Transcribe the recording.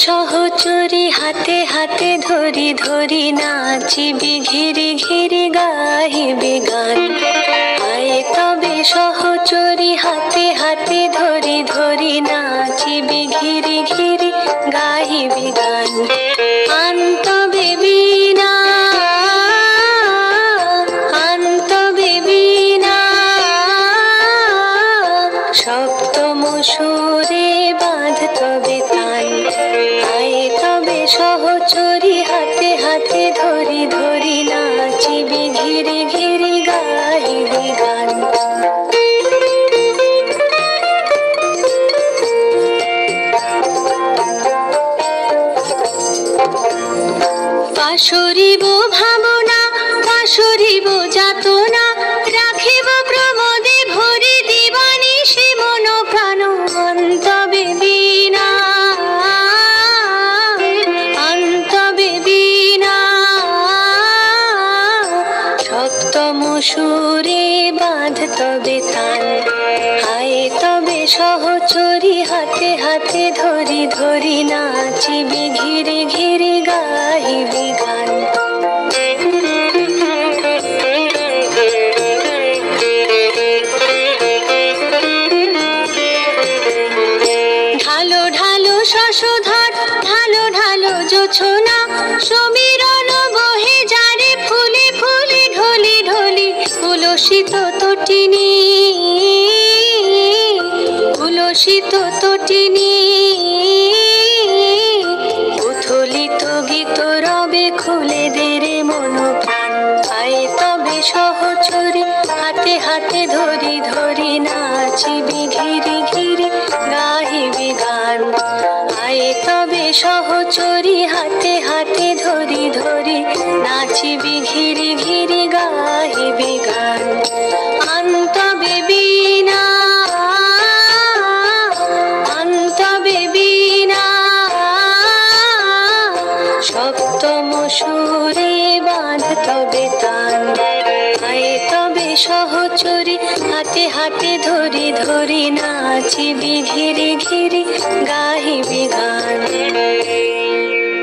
সহচরী হাতে হাতে ধরি ধরি নাচিবি ঘিরি ঘিরি গাহিবি গান। আয় তবে সহচরী হাতে হাতে ধরি ধরি নাচিবি ঘিরি ঘিরি গাহিবি গান। আন তবে বীণা আন তবে বীণা সপ্তম সুরে বাঁধ তবে তান। আয় তবে সহচরী হাতে হাতে ধরি ধরি নাচিবি ঘিরি ঘিরি গাহিবি গান। পাশরিব ভাবনা পাশরিব যাতনা রাখিব প্রমোদে ভরি দিবানিশি মন প্রাণ। অন্তবে বীণা অন্তবে বীণা সপ্তম সুরে বাঁধ তবে তান। আয় তবে সহচরী হাতে হাতে ধরি ধরি নাচিবি ঘিরি ঘিরি গাহিবি গান। ঢালো ঢালো শশধর ঢালো ঢালো জোছনা সমীরণ বহে যারে ফুলে ফুলে ঢলি ঢলি। উলসিত তটিনী উলসিত তটিনী উথলিত গীত রবে খুলে দে রে মন প্রাণ। আয় তবে সহচরী হাতে হাতে ধরি ধরি নাচিবি ঘিরি ঘিরি গাহিবি গান। আয় তবে সহচরী হাতে হাতে ধরি ধরি নাচিবি ঘিরি ঘিরি গাহিবি গান। আন তবে বীণা আন তবে বীণা সপ্তম সুরে বাঁধ তবে তান। আয় তবে সহচরী হাতে হাতে ধরি ধরি নাচিবি ঘিরি ঘিরি গাহিবি গান।